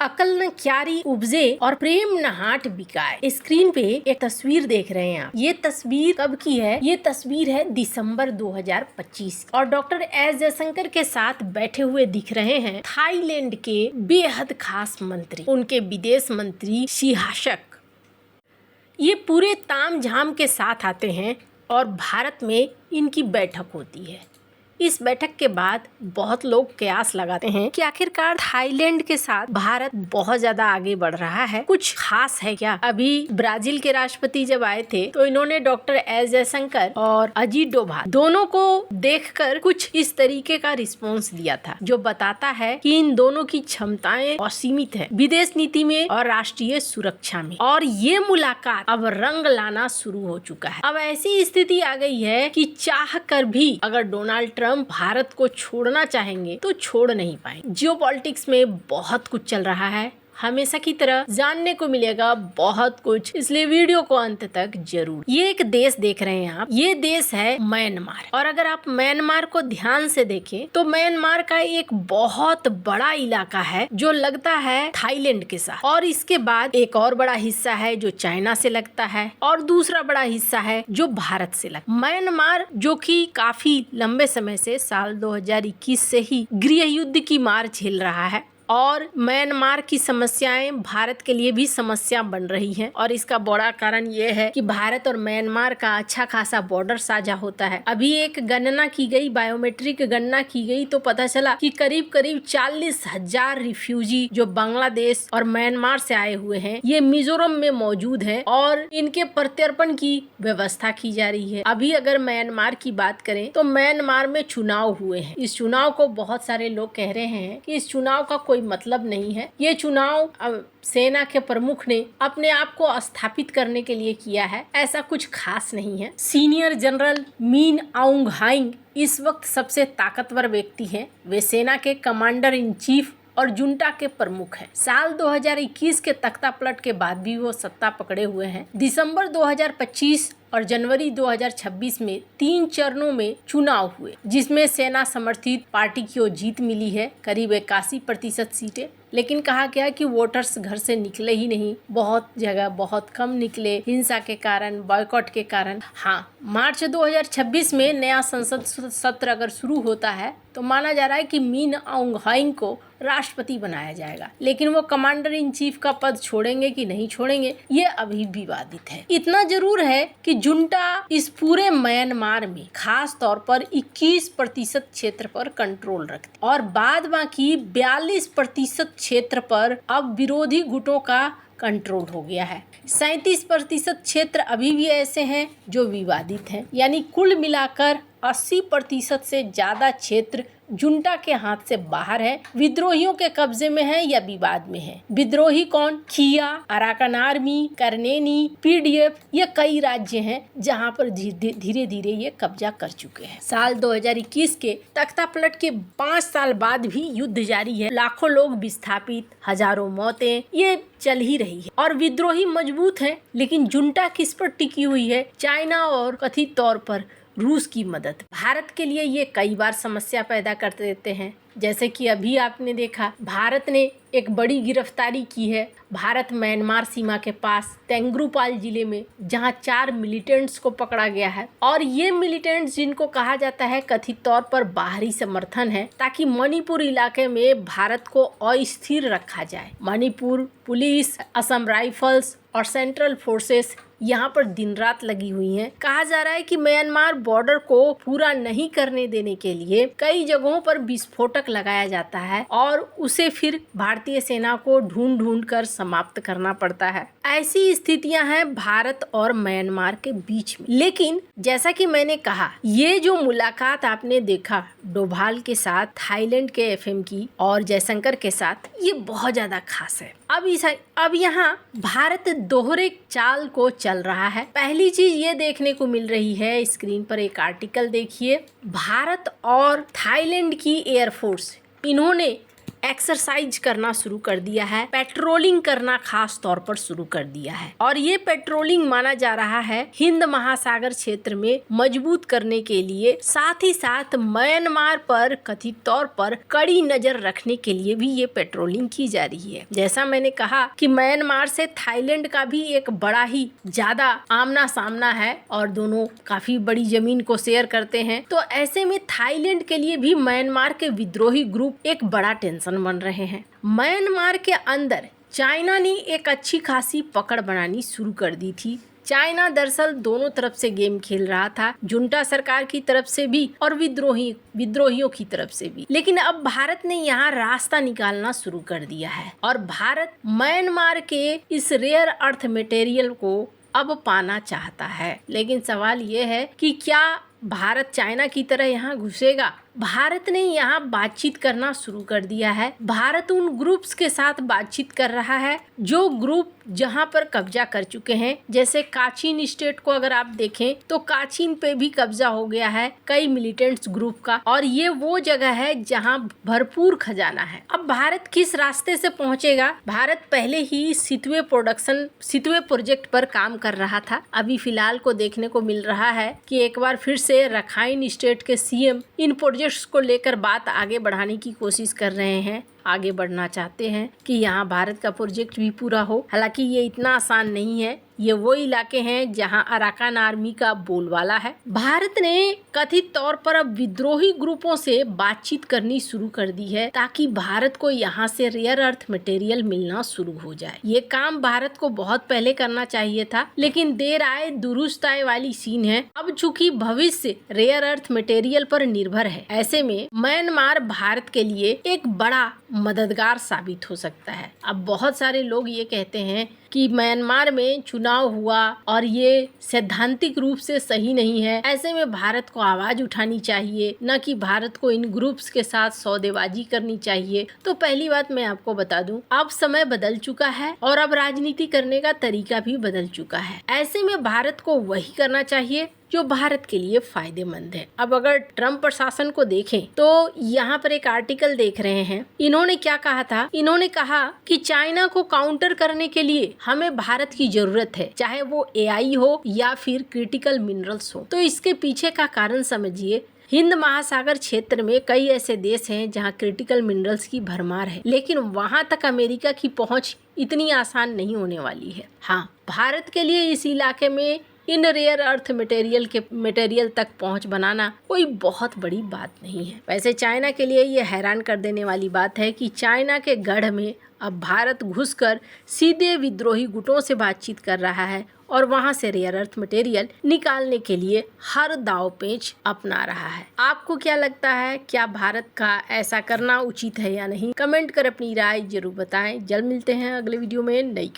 अकल न क्यारी उपजे और प्रेम न हाट बिकाए। स्क्रीन पे एक तस्वीर देख रहे हैं आप। ये तस्वीर कब की है? ये तस्वीर है दिसंबर 2025 और डॉक्टर एस जयशंकर के साथ बैठे हुए दिख रहे हैं थाईलैंड के बेहद खास मंत्री, उनके विदेश मंत्री सिहाशक। ये पूरे तामझाम के साथ आते हैं और भारत में इनकी बैठक होती है। इस बैठक के बाद बहुत लोग कयास लगाते हैं कि आखिरकार थाईलैंड के साथ भारत बहुत ज्यादा आगे बढ़ रहा है, कुछ खास है क्या? अभी ब्राजील के राष्ट्रपति जब आए थे तो इन्होंने डॉक्टर एस जयशंकर और अजीत डोभाल दोनों को देखकर कुछ इस तरीके का रिस्पॉन्स दिया था, जो बताता है कि इन दोनों की क्षमताएं असीमित है विदेश नीति में और राष्ट्रीय सुरक्षा में। और ये मुलाकात अब रंग लाना शुरू हो चुका है। अब ऐसी स्थिति आ गई है कि चाह कर भी अगर डोनाल्ड ट्रंप भारत को छोड़ना चाहेंगे तो छोड़ नहीं पाएंगे। जियोपॉलिटिक्स में बहुत कुछ चल रहा है, हमेशा की तरह जानने को मिलेगा बहुत कुछ, इसलिए वीडियो को अंत तक जरूर। ये एक देश देख रहे हैं आप, ये देश है म्यांमार। और अगर आप म्यांमार को ध्यान से देखें तो म्यांमार का एक बहुत बड़ा इलाका है जो लगता है थाईलैंड के साथ, और इसके बाद एक और बड़ा हिस्सा है जो चाइना से लगता है और दूसरा बड़ा हिस्सा है जो भारत से लगता है। म्यांमार जो कि काफी लंबे समय से साल 2021 से ही गृह युद्ध की मार झेल रहा है और म्यांमार की समस्याएं भारत के लिए भी समस्या बन रही हैं। और इसका बड़ा कारण ये है कि भारत और म्यांमार का अच्छा खासा बॉर्डर साझा होता है। अभी एक गणना की गई, बायोमेट्रिक गणना की गई तो पता चला कि करीब करीब 40,000 रिफ्यूजी जो बांग्लादेश और म्यांमार से आए हुए हैं ये मिजोरम में मौजूद है और इनके प्रत्यर्पण की व्यवस्था की जा रही है। अभी अगर म्यांमार की बात करें तो म्यांमार में चुनाव हुए हैं। इस चुनाव को बहुत सारे लोग कह रहे हैं कि इस चुनाव का कोई मतलब नहीं है, ये चुनाव सेना के प्रमुख ने अपने आप को स्थापित करने के लिए किया है, ऐसा कुछ खास नहीं है। सीनियर जनरल मिन आउंग ह्लाइंग इस वक्त सबसे ताकतवर व्यक्ति हैं। वे सेना के कमांडर इन चीफ और जुंटा के प्रमुख हैं। साल 2021 के तख्ता पलट के बाद भी वो सत्ता पकड़े हुए हैं। दिसंबर 2025 और जनवरी 2026 में 3 चरणों में चुनाव हुए, जिसमें सेना समर्थित पार्टी की जीत मिली है, करीब 81% सीटें। लेकिन कहा गया कि वोटर्स घर से निकले ही नहीं, बहुत जगह बहुत कम निकले, हिंसा के कारण, बॉयकॉट के कारण। हाँ, मार्च 2026 में नया संसद सत्र अगर शुरू होता है तो माना जा रहा है कि मिन आउंग ह्लाइंग को राष्ट्रपति बनाया जाएगा, लेकिन वो कमांडर इन चीफ का पद छोड़ेंगे कि नहीं छोड़ेंगे ये अभी विवादित है। इतना जरूर है कि जुंटा इस पूरे म्यांमार में खास तौर पर 21% क्षेत्र पर कंट्रोल रखती और बाद बाकी 42% क्षेत्र पर अब विरोधी गुटों का कंट्रोल हो गया है। 37% क्षेत्र अभी भी ऐसे हैं जो विवादित हैं, यानी कुल मिलाकर 80% से ज्यादा क्षेत्र जुंटा के हाथ से बाहर है, विद्रोहियों के कब्जे में है या विवाद में है। विद्रोही कौन? खिया, अराकान आर्मी, करनेनी, पीडीएफ, ये कई राज्य हैं जहां पर धीरे धीरे ये कब्जा कर चुके हैं। साल 2021 के तख्ता पलट के 5 साल बाद भी युद्ध जारी है, लाखों लोग विस्थापित, हजारों मौतें, ये चल ही रही है और विद्रोही मजबूत है। लेकिन जुंटा किस पर टिकी हुई है? चाइना और कथित तौर पर रूस की मदद। भारत के लिए ये कई बार समस्या पैदा कर देते हैं, जैसे कि अभी आपने देखा भारत ने एक बड़ी गिरफ्तारी की है भारत म्यांमार सीमा के पास तेंग्रुपाल जिले में, जहां 4 मिलिटेंट्स को पकड़ा गया है। और ये मिलिटेंट्स जिनको कहा जाता है कथित तौर पर बाहरी समर्थन है, ताकि मणिपुर इलाके में भारत को अस्थिर रखा जाए। मणिपुर पुलिस, असम राइफल्स और सेंट्रल फोर्सेस यहाँ पर दिन रात लगी हुई हैं। कहा जा रहा है कि म्यांमार बॉर्डर को पूरा नहीं करने देने के लिए कई जगहों पर विस्फोटक लगाया जाता है और उसे फिर भारतीय सेना को ढूंढ ढूंढ कर समाप्त करना पड़ता है। ऐसी स्थितियां हैं भारत और म्यांमार के बीच में। लेकिन जैसा कि मैंने कहा, ये जो मुलाकात आपने देखा डोभाल के साथ, थाईलैंड के एफएम की और जयशंकर के साथ, ये बहुत ज्यादा खास है। अब यहाँ भारत दोहरे चाल को चल रहा है। पहली चीज ये देखने को मिल रही है, स्क्रीन पर एक आर्टिकल देखिए, भारत और थाईलैंड की एयरफोर्स इन्होंने एक्सरसाइज करना शुरू कर दिया है, पेट्रोलिंग करना खास तौर पर शुरू कर दिया है। और ये पेट्रोलिंग माना जा रहा है हिंद महासागर क्षेत्र में मजबूत करने के लिए, साथ ही साथ म्यांमार पर कथित तौर पर कड़ी नजर रखने के लिए भी ये पेट्रोलिंग की जा रही है। जैसा मैंने कहा कि म्यांमार से थाईलैंड का भी एक बड़ा ही ज्यादा आमना सामना है और दोनों काफी बड़ी जमीन को शेयर करते हैं, तो ऐसे में थाईलैंड के लिए भी म्यांमार के विद्रोही ग्रुप एक बड़ा टेंशन बन रहे हैं। म्यांमार के अंदर चाइना ने एक अच्छी खासी पकड़ बनानी शुरू कर दी थी। चाइना दरअसल दोनों तरफ से गेम खेल रहा था, जुंटा सरकार की तरफ से भी और विद्रोहियों की तरफ से भी। लेकिन अब भारत ने यहाँ रास्ता निकालना शुरू कर दिया है और भारत म्यांमार के इस रेयर अर्थ मटेरियल को अब पाना चाहता है। लेकिन सवाल ये है कि क्या भारत चाइना की तरह यहाँ घुसेगा? भारत ने यहाँ बातचीत करना शुरू कर दिया है। भारत उन ग्रुप्स के साथ बातचीत कर रहा है जो ग्रुप जहाँ पर कब्जा कर चुके हैं। जैसे काचिन स्टेट को अगर आप देखें तो काचिन पे भी कब्जा हो गया है कई मिलिटेंट्स ग्रुप का, और ये वो जगह है जहाँ भरपूर खजाना है। अब भारत किस रास्ते से पहुँचेगा? भारत पहले ही सितवे प्रोजेक्ट पर काम कर रहा था। अभी फिलहाल को देखने को मिल रहा है कि एक बार फिर से रखाइन स्टेट के सीएम इन प्रोजेक्ट्स को लेकर बात आगे बढ़ाने की कोशिश कर रहे हैं, आगे बढ़ना चाहते हैं कि यहाँ भारत का प्रोजेक्ट भी पूरा हो। हालांकि ये इतना आसान नहीं है। ये वो इलाके हैं जहां अराकान आर्मी का बोलबाला है। भारत ने कथित तौर पर अब विद्रोही ग्रुपों से बातचीत करनी शुरू कर दी है ताकि भारत को यहाँ से रेयर अर्थ मटेरियल मिलना शुरू हो जाए। ये काम भारत को बहुत पहले करना चाहिए था, लेकिन देर आए दुरुस्त आए वाली सीन है। अब चूंकि भविष्य रेयर अर्थ मटेरियल पर निर्भर है, ऐसे में म्यांमार भारत के लिए एक बड़ा मददगार साबित हो सकता है। अब बहुत सारे लोग ये कहते हैं कि म्यांमार में चुनाव हुआ और ये सैद्धांतिक रूप से सही नहीं है, ऐसे में भारत को आवाज उठानी चाहिए, न कि भारत को इन ग्रुप्स के साथ सौदेबाजी करनी चाहिए। तो पहली बात मैं आपको बता दूं, अब समय बदल चुका है और अब राजनीति करने का तरीका भी बदल चुका है। ऐसे में भारत को वही करना चाहिए जो भारत के लिए फायदेमंद है। अब अगर ट्रम्प प्रशासन को देखें तो यहाँ पर एक आर्टिकल देख रहे हैं, इन्होंने क्या कहा था? इन्होंने कहा कि चाइना को काउंटर करने के लिए हमें भारत की जरूरत है, चाहे वो एआई हो या फिर क्रिटिकल मिनरल्स हो। तो इसके पीछे का कारण समझिए। हिंद महासागर क्षेत्र में कई ऐसे देश हैं जहां क्रिटिकल मिनरल्स की भरमार है, लेकिन वहां तक अमेरिका की पहुंच इतनी आसान नहीं होने वाली है। हाँ, भारत के लिए इस इलाके में इन रेयर अर्थ मटेरियल तक पहुंच बनाना कोई बहुत बड़ी बात नहीं है। वैसे चाइना के लिए ये हैरान कर देने वाली बात है कि चाइना के गढ़ में अब भारत घुसकर सीधे विद्रोही गुटों से बातचीत कर रहा है और वहां से रेयर अर्थ मटेरियल निकालने के लिए हर दाव पेच अपना रहा है। आपको क्या लगता है, क्या भारत का ऐसा करना उचित है या नहीं? कमेंट कर अपनी राय जरूर बताएं। जल्द मिलते हैं अगले वीडियो में नई